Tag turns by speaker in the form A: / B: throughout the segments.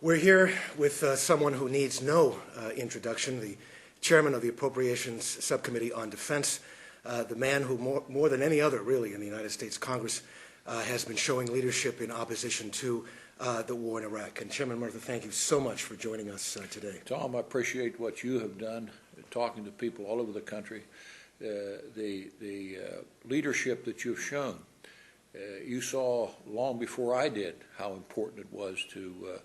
A: We're here with someone who needs no introduction, the chairman of the Appropriations Subcommittee on Defense, the man who more than any other really in the United States Congress has been showing leadership in opposition to the war in Iraq. And Chairman Murtha, thank you so much for joining us today.
B: Tom, I appreciate what you have done, talking to people all over the country, the leadership that you've shown. You saw long before I did how important it was to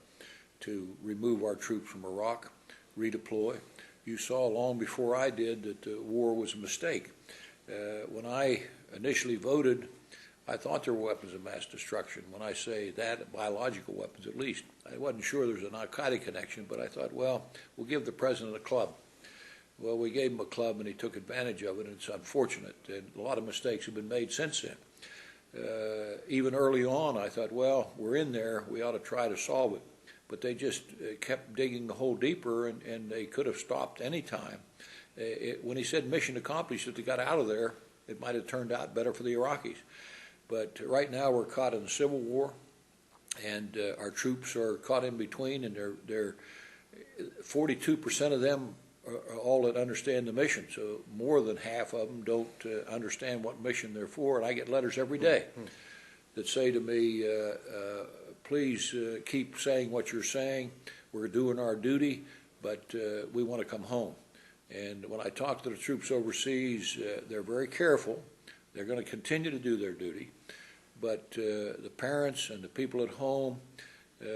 B: remove our troops from Iraq, redeploy. You saw long before I did that the war was a mistake. When I initially voted, I thought there were weapons of mass destruction. When I say that, biological weapons at least. I wasn't sure there was an al-Qaeda connection, but I thought, well, we'll give the president a club. Well, we gave him a club, and he took advantage of it, and it's unfortunate. And a lot of mistakes have been made since then. Even early on, I thought, well, we're in there. We ought to try to solve it. But they just kept digging the hole deeper, and they could have stopped any time. When he said mission accomplished, if they got out of there, it might have turned out better for the Iraqis. But right now we're caught in a civil war, and our troops are caught in between, and they're 42% of them are all that understand the mission. So more than half of them don't understand what mission they're for. And I get letters every day that say to me, please keep saying what you're saying. We're doing our duty, but we want to come home. And when I talk to the troops overseas, they're very careful. They're going to continue to do their duty. But the parents and the people at home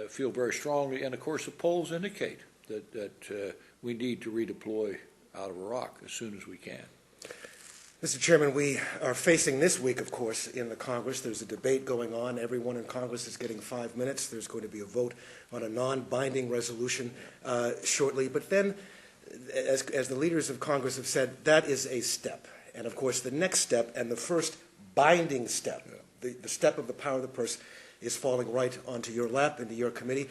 B: feel very strongly. And, of course, the polls indicate that we need to redeploy out of Iraq as soon as we can.
A: Mr. Chairman, we are facing this week, of course, in the Congress. There's a debate going on. Everyone in Congress is getting 5 minutes. There's going to be a vote on a non-binding resolution shortly. But then, as the leaders of Congress have said, that is a step. And, of course, the next step and the first binding step, the step of the power of the purse, is falling right onto your lap, into your committee.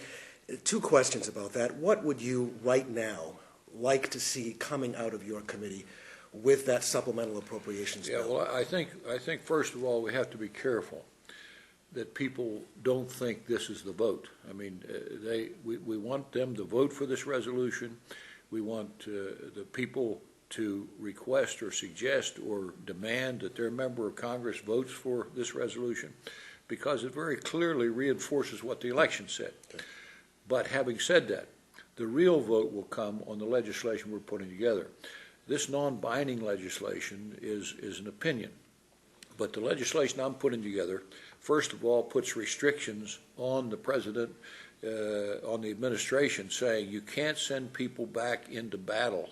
A: Two questions about that. What would you right now like to see coming out of your committee with that supplemental appropriations bill?
B: Yeah, well, I think first of all we have to be careful that people don't think this is the vote. I mean, we want them to vote for this resolution. We want the people to request or suggest or demand that their member of Congress votes for this resolution, because it very clearly reinforces what the election said. Okay. But having said that, the real vote will come on the legislation we're putting together. This non-binding legislation is an opinion, but the legislation I'm putting together, first of all, puts restrictions on the president, on the administration, saying you can't send people back into battle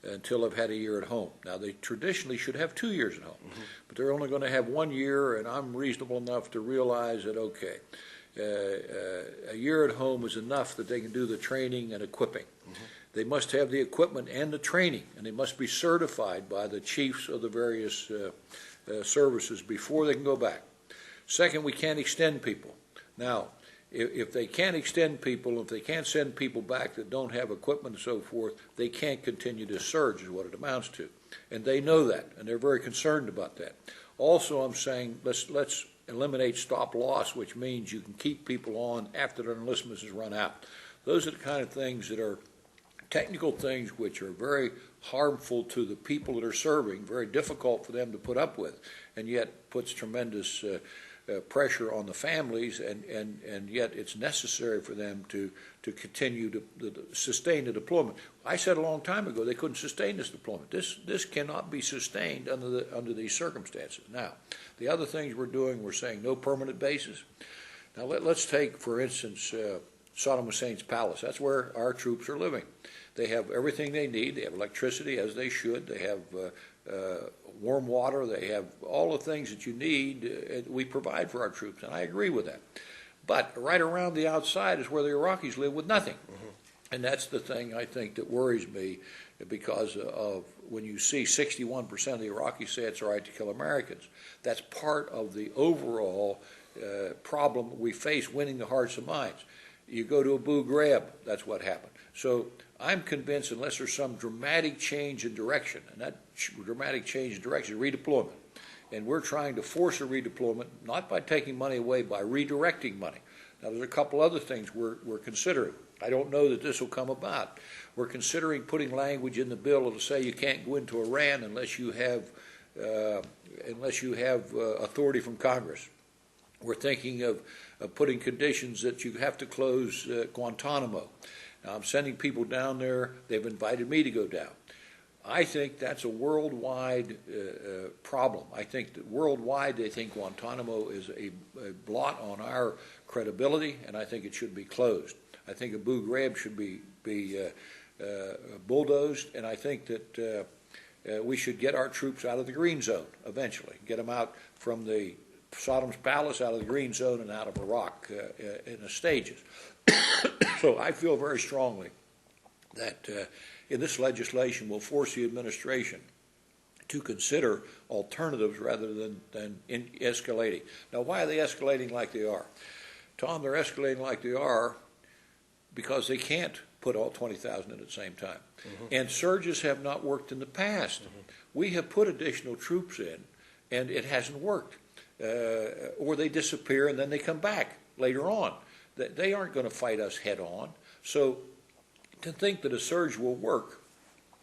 B: until they've had a year at home. Now, they traditionally should have 2 years at home, but they're only going to have 1 year, and I'm reasonable enough to realize that, okay, a year at home is enough that they can do the training and equipping. They must have the equipment and the training, and they must be certified by the chiefs of the various services before they can go back. Second, we can't extend people. Now, if they can't extend people, if they can't send people back that don't have equipment and so forth, they can't continue to surge is what it amounts to. And they know that, and they're very concerned about that. Also, I'm saying let's eliminate stop loss, which means you can keep people on after their enlistment has run out. Those are the kind of things that are technical things which are very harmful to the people that are serving, very difficult for them to put up with, and yet puts tremendous pressure on the families, and yet it's necessary for them to continue to sustain the deployment. I said a long time ago they couldn't sustain this deployment. This cannot be sustained under these circumstances. Now, the other things we're doing, we're saying no permanent bases. Now let's take, for instance, Saddam Hussein's palace. That's where our troops are living. They have everything they need. They have electricity, as they should. They have warm water. They have all the things that you need. We provide for our troops, and I agree with that. But right around the outside is where the Iraqis live with nothing. And that's the thing I think that worries me, because of when you see 61% of the Iraqis say it's all right to kill Americans. That's part of the overall problem we face, winning the hearts and minds. You go to Abu Ghraib, that's what happened. So I'm convinced unless there's some dramatic change in direction, and that dramatic change in direction is redeployment. And we're trying to force a redeployment, not by taking money away, by redirecting money. Now, there's a couple other things we're considering. I don't know that this will come about. We're considering putting language in the bill to say you can't go into Iran unless you have authority from Congress. We're thinking of putting conditions that you have to close Guantanamo. Now, I'm sending people down there. They've invited me to go down. I think that's a worldwide problem. I think that worldwide they think Guantanamo is a blot on our credibility, and I think it should be closed. I think Abu Ghraib should be bulldozed, and I think that we should get our troops out of the green zone eventually, get them out from the Saddam's palace, out of the green zone, and out of Iraq in the stages. So I feel very strongly that in this legislation we'll force the administration to consider alternatives rather than escalating. Now, why are they escalating like they are? Tom, they're escalating like they are because they can't put all 20,000 in at the same time. Mm-hmm. And surges have not worked in the past. Mm-hmm. We have put additional troops in, and it hasn't worked. Or they disappear and then they come back later on. They aren't going to fight us head on. So to think that a surge will work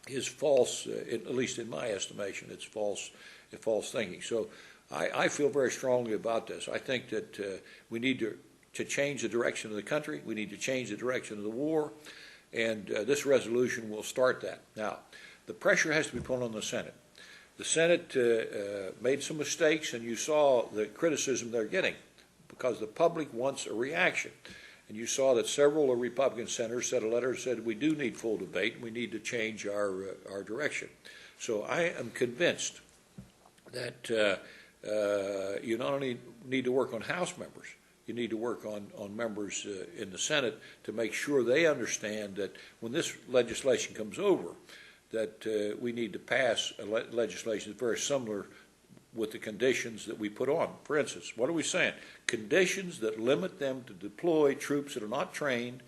B: is false, at least in my estimation. It's false thinking. So I feel very strongly about this. I think that we need to change the direction of the country. We need to change the direction of the war. And this resolution will start that. Now, the pressure has to be put on the Senate. The Senate made some mistakes, and you saw the criticism they're getting because the public wants a reaction. And you saw that several Republican senators sent a letter that said we do need full debate and we need to change our direction. So I am convinced that you not only need to work on House members, you need to work on members in the Senate to make sure they understand that when this legislation comes over, that we need to pass a legislation that's very similar with the conditions that we put on. For instance, what are we saying? Conditions that limit them to deploy troops that are not trained,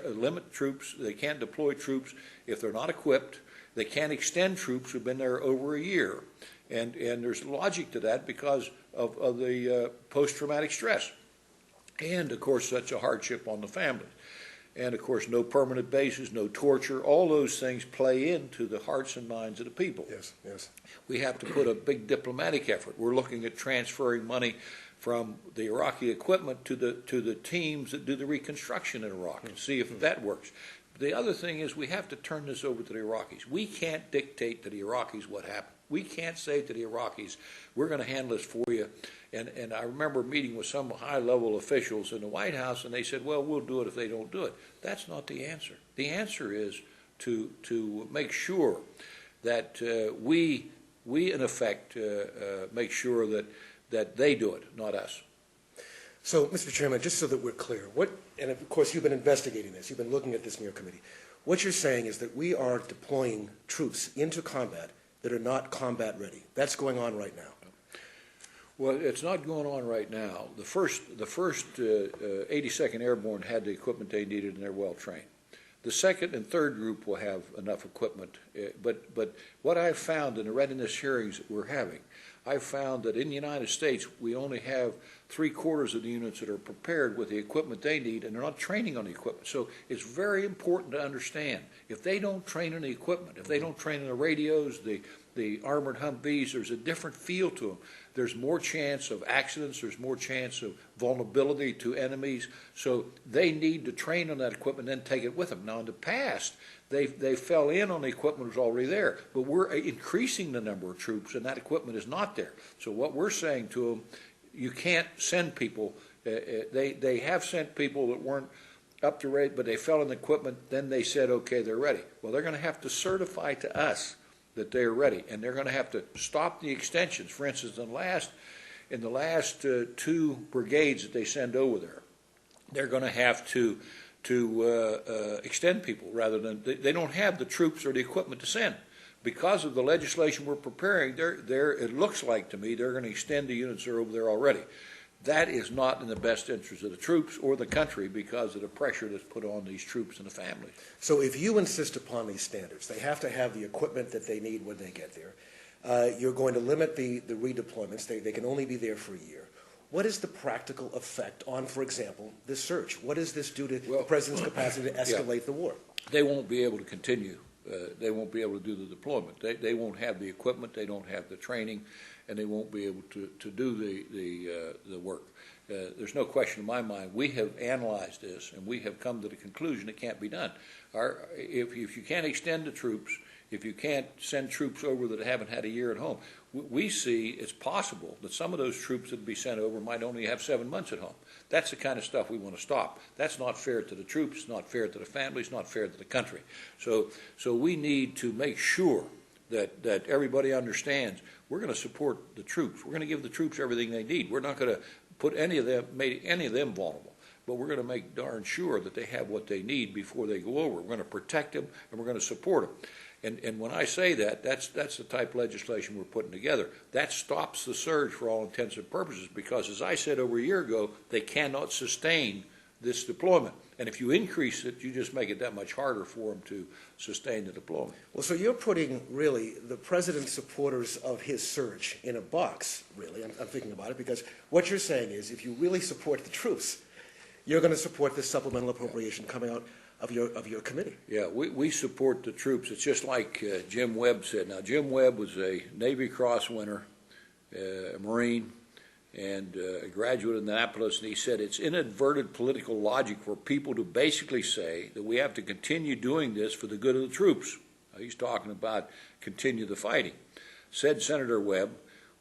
B: limit troops, they can't deploy troops if they're not equipped, they can't extend troops who've been there over a year. And there's logic to that because of the post-traumatic stress. And, of course, such a hardship on the family. And, of course, no permanent bases, no torture. All those things play into the hearts and minds of the people.
A: Yes, yes.
B: We have to put a big diplomatic effort. We're looking at transferring money from the Iraqi equipment to the teams that do the reconstruction in Iraq and see if that works. The other thing is we have to turn this over to the Iraqis. We can't dictate to the Iraqis what happened. We can't say to the Iraqis, we're going to handle this for you. And I remember meeting with some high-level officials in the White House, and they said, well, we'll do it if they don't do it. That's not the answer. The answer is to make sure that we in effect, make sure that they do it, not us.
A: So, Mr. Chairman, just so that we're clear, and of course you've been investigating this, you've been looking at this in your committee, what you're saying is that we are deploying troops into combat that are not combat ready. That's going on right now.
B: Well, it's not going on right now. The first 82nd Airborne had the equipment they needed, and they're well trained. The second and third group will have enough equipment. But what I've found in the readiness hearings that we're having, I've found that in the United States we only have 3/4 of the units that are prepared with the equipment they need, and they're not training on the equipment. So it's very important to understand if they don't train on the equipment, if they don't train on the radios, the armored Humvees, there's a different feel to them. There's more chance of accidents. There's more chance of vulnerability to enemies. So they need to train on that equipment and then take it with them. Now, in the past, they fell in on the equipment that was already there. But we're increasing the number of troops, and that equipment is not there. So what we're saying to them, you can't send people. They have sent people that weren't up to rate, but they fell in the equipment. Then they said, okay, they're ready. Well, they're going to have to certify to us that they're ready, and they're going to have to stop the extensions. For instance, in the last 2 brigades that they send over there, they're going to have to extend people rather than they don't have the troops or the equipment to send. Because of the legislation we're preparing, it looks like to me they're going to extend the units that are over there already. That is not in the best interest of the troops or the country because of the pressure that's put on these troops and the families.
A: So if you insist upon these standards, they have to have the equipment that they need when they get there. You're going to limit the redeployments. They can only be there for a year. what is the practical effect on, for example, this surge? What does this do to the President's capacity to escalate the war?
B: They won't be able to continue. They won't be able to do the deployment. They won't have the equipment. They don't have the training, and they won't be able to do the work. There's no question in my mind. We have analyzed this, and we have come to the conclusion it can't be done. If you can't extend the troops, if you can't send troops over that haven't had a year at home, we see it's possible that some of those troops that would be sent over might only have 7 months at home. That's the kind of stuff we want to stop. That's not fair to the troops, it's not fair to the families, not fair to the country. So we need to make sure that everybody understands we're going to support the troops. We're going to give the troops everything they need. We're not going to put make any of them vulnerable. But we're going to make darn sure that they have what they need before they go over. We're going to protect them, and we're going to support them. And when I say that, that's the type of legislation we're putting together. That stops the surge for all intents and purposes because, as I said over a year ago, they cannot sustain this deployment. And if you increase it, you just make it that much harder for them to sustain the deployment.
A: Well, so you're putting, really, the President's supporters of his surge in a box, really. I'm thinking about it because what you're saying is if you really support the troops, you're going to support this supplemental appropriation coming out of your committee.
B: Yeah, we support the troops. It's just like Jim Webb said. Now, Jim Webb was a Navy Cross winner, a Marine, and a graduate of Annapolis, and he said it's inadvertent political logic for people to basically say that we have to continue doing this for the good of the troops. Now, he's talking about continue the fighting. Said Senator Webb,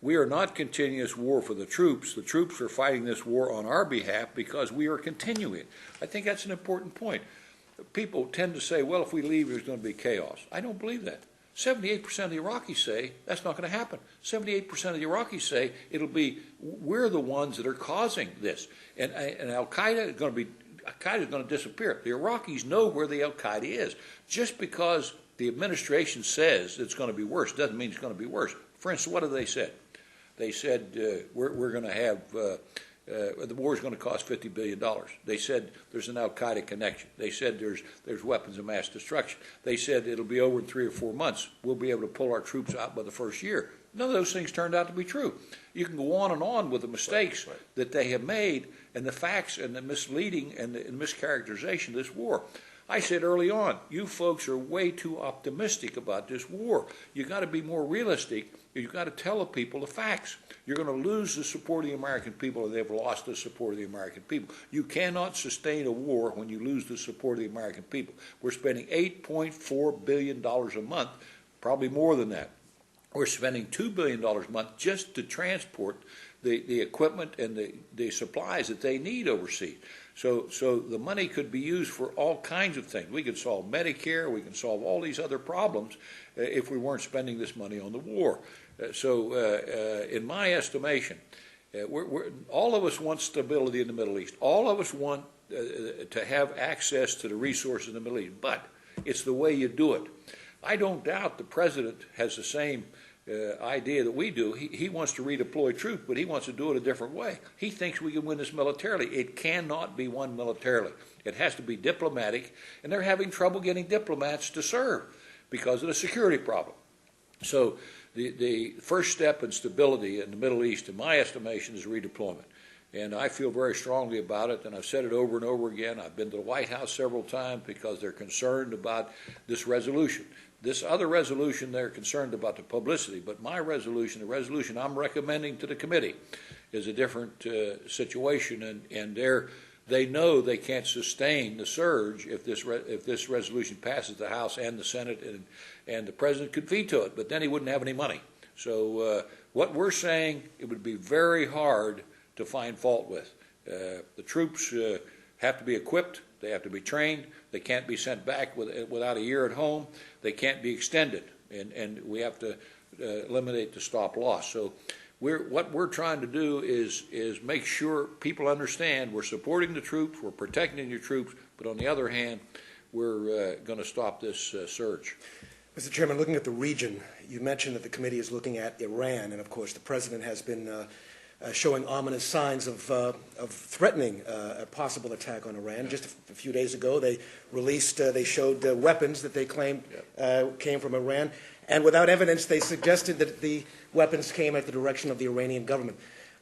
B: we are not continuing this war for the troops. The troops are fighting this war on our behalf because we are continuing. I think that's an important point. People tend to say, well, if we leave, there's going to be chaos. I don't believe that. 78% of the Iraqis say that's not going to happen. 78% of the Iraqis say we're the ones that are causing this. And Al-Qaeda is going to disappear. The Iraqis know where the Al-Qaeda is. Just because the administration says it's going to be worse doesn't mean it's going to be worse. For instance, what have they said? They said we're going to have the war is going to cost $50 billion. They said there's an Al-Qaeda connection. They said there's weapons of mass destruction. They said it'll be over in 3 or 4 months. We'll be able to pull our troops out by the first year. None of those things turned out to be true. You can go on and on with the mistakes that they have made and the facts and the misleading and the mischaracterization of this war. I said early on, you folks are way too optimistic about this war. You've got to be more realistic. You've got to tell the people the facts. You're going to lose the support of the American people, and they've lost the support of the American people. You cannot sustain a war when you lose the support of the American people. We're spending $8.4 billion a month, probably more than that. We're spending $2 billion a month just to transport the equipment and the supplies that they need overseas. So the money could be used for all kinds of things. We could solve Medicare. We can solve all these other problems if we weren't spending this money on the war. In my estimation, all of us want stability in the Middle East. All of us want to have access to the resources in the Middle East. But it's the way you do it. I don't doubt the President has the same idea that we do. He wants to redeploy troops, but he wants to do it a different way. He thinks we can win this militarily. It cannot be won militarily. It has to be diplomatic, and they're having trouble getting diplomats to serve because of the security problem. So the first step in stability in the Middle East, in my estimation, is redeployment. And I feel very strongly about it, and I've said it over and over again. I've been to the White House several times because they're concerned about this resolution. This other resolution, they're concerned about the publicity, but my resolution, the resolution I'm recommending to the committee, is a different situation, and they know they can't sustain the surge if this resolution passes the House and the Senate, and the President could veto it, but then he wouldn't have any money. So what we're saying, it would be very hard to find fault with. The troops have to be equipped. They have to be trained. They can't be sent back without a year at home. They can't be extended, and we have to eliminate the stop loss. So what we're trying to do is make sure people understand we're supporting the troops, we're protecting your troops, but on the other hand, we're going to stop this surge.
A: Mr. Chairman, looking at the region, you mentioned that the committee is looking at Iran, and of course the President has been showing ominous signs of threatening a possible attack on Iran. Just a few days ago, they showed weapons that they claimed came from Iran, and without evidence, they suggested that the weapons came at the direction of the Iranian government.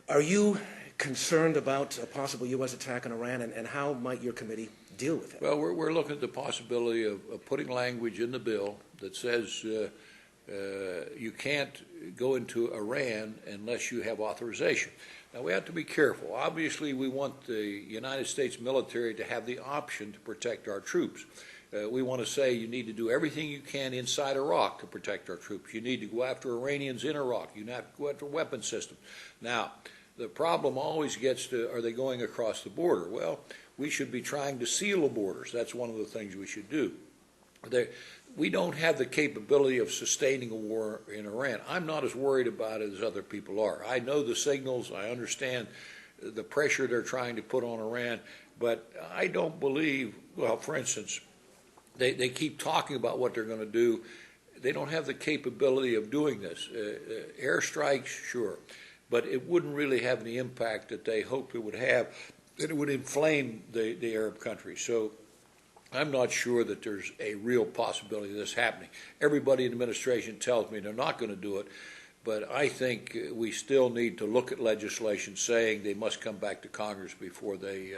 A: Are you concerned about a possible U.S. attack on Iran, and how might your committee deal with it?
B: Well, we're looking at the possibility of putting language in the bill that says you can't go into Iran unless you have authorization. Now, we have to be careful. Obviously, we want the United States military to have the option to protect our troops. We want to say you need to do everything you can inside Iraq to protect our troops. You need to go after Iranians in Iraq. You have to go after weapon systems. Now, the problem always gets to, are they going across the border? Well, we should be trying to seal the borders. That's one of the things we should do. We don't have the capability of sustaining a war in Iran. I'm not as worried about it as other people are. I know the signals. I understand the pressure they're trying to put on Iran, but I don't believe, well, for instance, they keep talking about what they're going to do. They don't have the capability of doing this. Airstrikes, sure, but it wouldn't really have the impact that they hoped it would have, that it would inflame the Arab countries. So I'm not sure that there's a real possibility of this happening. Everybody in the administration tells me they're not going to do it, but I think we still need to look at legislation saying they must come back to Congress before they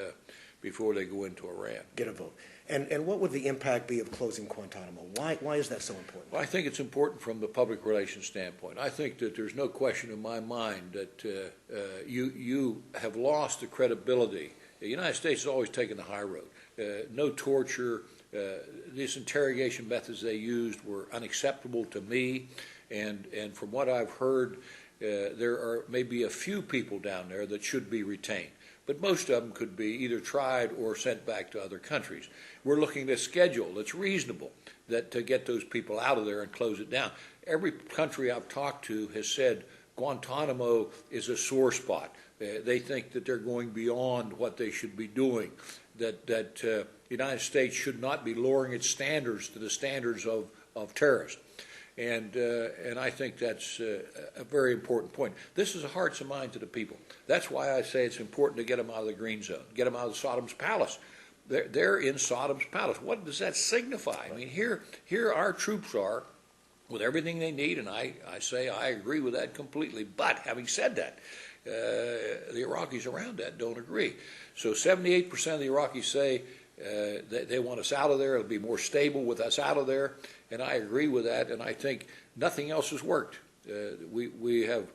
B: go into Iran.
A: Get a vote. And what would the impact be of closing Guantanamo? Why is that so important?
B: Well, I think it's important from the public relations standpoint. I think that there's no question in my mind that you have lost the credibility. The United States has always taken the high road. No torture. These interrogation methods they used were unacceptable to me. And from what I've heard, there are maybe a few people down there that should be retained. But most of them could be either tried or sent back to other countries. We're looking at a schedule that's reasonable to get those people out of there and close it down. Every country I've talked to has said Guantanamo is a sore spot. They think that they're going beyond what they should be doing, that the United States should not be lowering its standards to the standards of terrorists. And I think that's a very important point. This is a hearts and minds of the people. That's why I say it's important to get them out of the green zone, get them out of Saddam's palace. They're in Saddam's palace. What does that signify? I mean, here our troops are with everything they need, and I say I agree with that completely. But having said that, the Iraqis around that don't agree. So 78% of the Iraqis say they want us out of there. It'll be more stable with us out of there, and I agree with that. And I think nothing else has worked. We have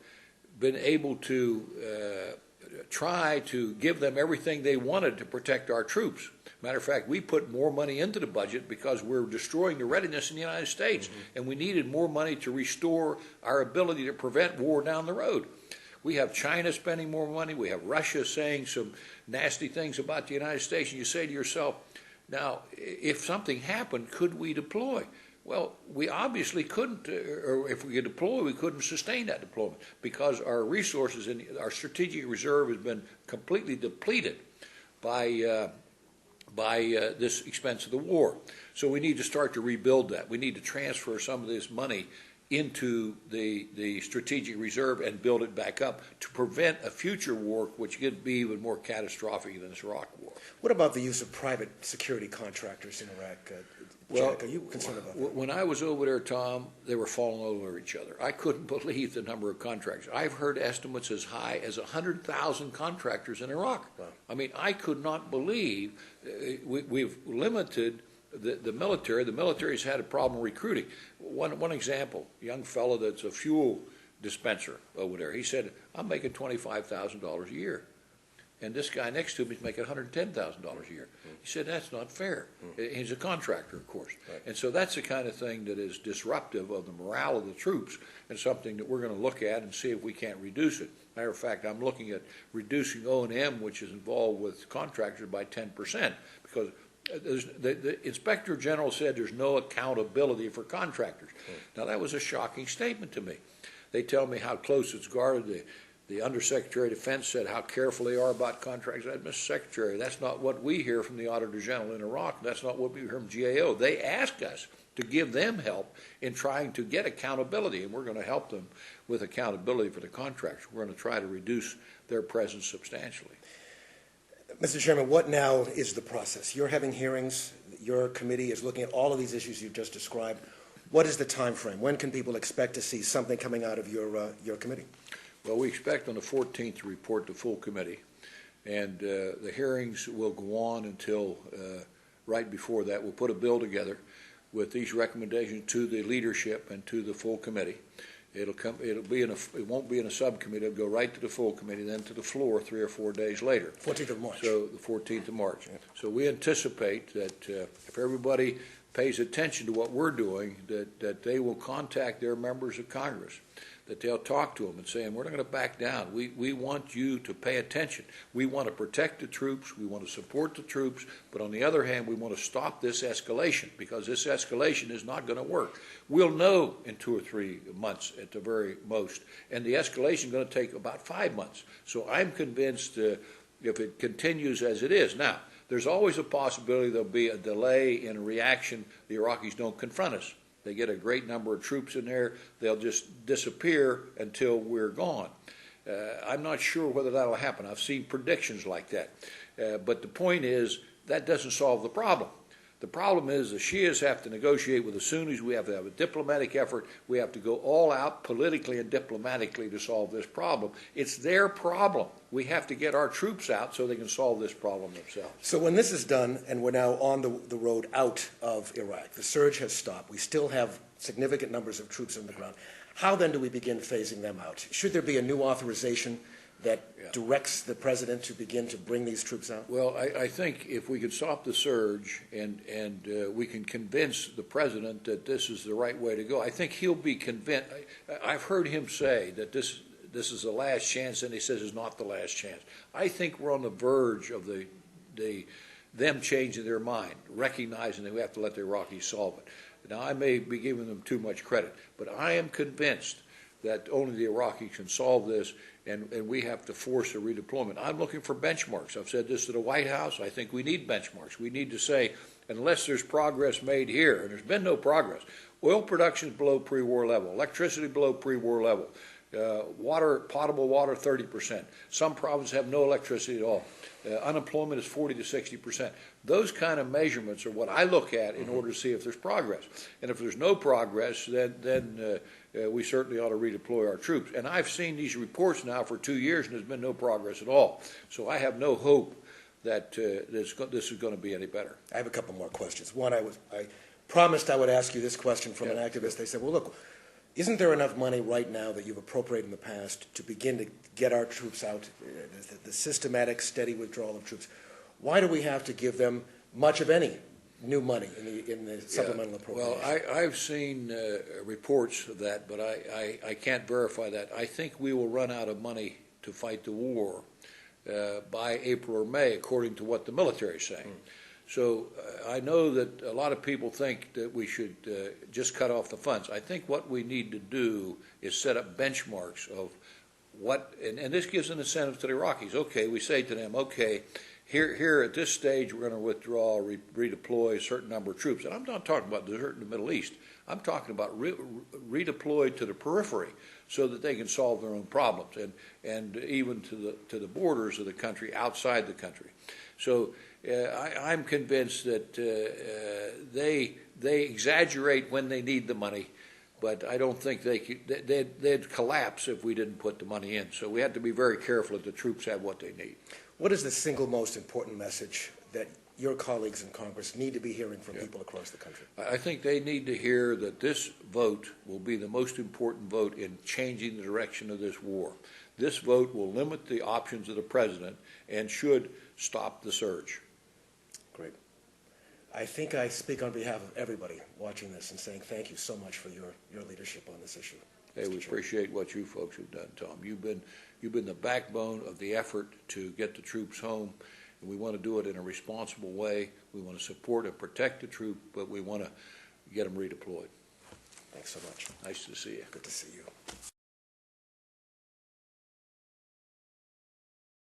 B: been able to try to give them everything they wanted to protect our troops. Matter of fact, we put more money into the budget because we're destroying the readiness in the United States, and we needed more money to restore our ability to prevent war down the road. We have China spending more money. We have Russia saying some nasty things about the United States. And you say to yourself, now, if something happened, could we deploy? Well, we obviously couldn't, or if we could deploy, we couldn't sustain that deployment because our resources and our strategic reserve has been completely depleted by this expense of the war. So we need to start to rebuild that. We need to transfer some of this money into the strategic reserve and build it back up to prevent a future war which could be even more catastrophic than this Iraq war.
A: What about the use of private security contractors in Iraq? Jack, are you concerned about that?
B: When I was over there, Tom, they were falling over each other. I couldn't believe the number of contractors. I've heard estimates as high as 100,000 contractors in Iraq. Wow. I mean, I could not believe we've limited the military. The military's had a problem recruiting. One example, a young fellow that's a fuel dispenser over there, he said, I'm making $25,000 a year. And this guy next to him is making $110,000 a year. He said, that's not fair. He's a contractor, of course. Right. And so that's the kind of thing that is disruptive of the morale of the troops and something that we're going to look at and see if we can't reduce it. Matter of fact, I'm looking at reducing O&M, which is involved with contractors, by 10%, because the Inspector General said there's no accountability for contractors. Now, that was a shocking statement to me. They tell me how close it's guarded. The Undersecretary of Defense said how careful they are about contracts. I said, Mr. Secretary, that's not what we hear from the Auditor General in Iraq. That's not what we hear from GAO. They ask us to give them help in trying to get accountability, and we're going to help them with accountability for the contracts. We're going to try to reduce their presence substantially.
A: Mr. Chairman, what now is the process? You're having hearings. Your committee is looking at all of these issues you've just described. What is the time frame? When can people expect to see something coming out of your committee?
B: Well, we expect on the 14th to report to full committee, and the hearings will go on until right before that. We'll put a bill together with these recommendations to the leadership and to the full committee. It won't be in a subcommittee. It'll go right to the full committee, then to the floor 3 or 4 days later.
A: 14th of March.
B: So the 14th of March. Yeah. So we anticipate that if everybody pays attention to what we're doing, that they will contact their members of Congress, that they'll talk to them and say, we're not going to back down. We want you to pay attention. We want to protect the troops. We want to support the troops. But on the other hand, we want to stop this escalation, because this escalation is not going to work. We'll know in 2 or 3 months at the very most. And the escalation is going to take about 5 months. So I'm convinced if it continues as it is. Now, there's always a possibility there'll be a delay in a reaction. The Iraqis don't confront us. They get a great number of troops in there. They'll just disappear until we're gone. I'm not sure whether that'll happen. I've seen predictions like that. But the point is, that doesn't solve the problem. The problem is the Shias have to negotiate with the Sunnis. We have to have a diplomatic effort. We have to go all out politically and diplomatically to solve this problem. It's their problem. We have to get our troops out so they can solve this problem themselves.
A: So when this is done, and we're now on the road out of Iraq, the surge has stopped. We still have significant numbers of troops on the ground. How then do we begin phasing them out? Should there be a new authorization that directs the president to begin to bring these troops out?
B: Well, I think if we could stop the surge and we can convince the president that this is the right way to go, I think he'll be convinced. I've heard him say that this is the last chance, and he says it's not the last chance. I think we're on the verge of them changing their mind, recognizing that we have to let the Iraqis solve it. Now, I may be giving them too much credit, but I am convinced that only the Iraqis can solve this, and we have to force a redeployment. I'm looking for benchmarks. I've said this to the White House. I think we need benchmarks. We need to say, unless there's progress made here, and there's been no progress, oil production is below pre-war level, electricity below pre-war level, potable water 30%. Some provinces have no electricity at all. Unemployment is 40 to 60%. Those kind of measurements are what I look at in order to see if there's progress. And if there's no progress, then we certainly ought to redeploy our troops. And I've seen these reports now for 2 years, and there's been no progress at all. So I have no hope that this is going to be any better.
A: I have a couple more questions. One, I promised I would ask you this question from an activist. They said, well, look, isn't there enough money right now that you've appropriated in the past to begin to get our troops out, the systematic, steady withdrawal of troops? Why do we have to give them much of any new money in the supplemental appropriation?
B: Well, I've seen reports of that, but I can't verify that. I think we will run out of money to fight the war by April or May, according to what the military is saying. So I know that a lot of people think that we should just cut off the funds. I think what we need to do is set up benchmarks of what, and this gives an incentive to the Iraqis. Okay, we say to them, okay, here at this stage we're going to withdraw, redeploy a certain number of troops. And I'm not talking about deserting the Middle East. I'm talking about redeploy to the periphery so that they can solve their own problems, and even to the borders of the country, outside the country. So I'm convinced that they exaggerate when they need the money, but I don't think they'd collapse if we didn't put the money in. So we have to be very careful that the troops have what they need.
A: What is the single most important message that your colleagues in Congress need to be hearing from people across the country?
B: I think they need to hear that this vote will be the most important vote in changing the direction of this war. This vote will limit the options of the president and should stop the surge.
A: Great. I think I speak on behalf of everybody watching this and saying thank you so much for your leadership on this issue.
B: Hey, we appreciate what you folks have done, Tom. You've been the backbone of the effort to get the troops home, and we want to do it in a responsible way. We want to support and protect the troops, but we want to get them redeployed.
A: Thanks so much.
B: Nice to see you.
A: Good to see you.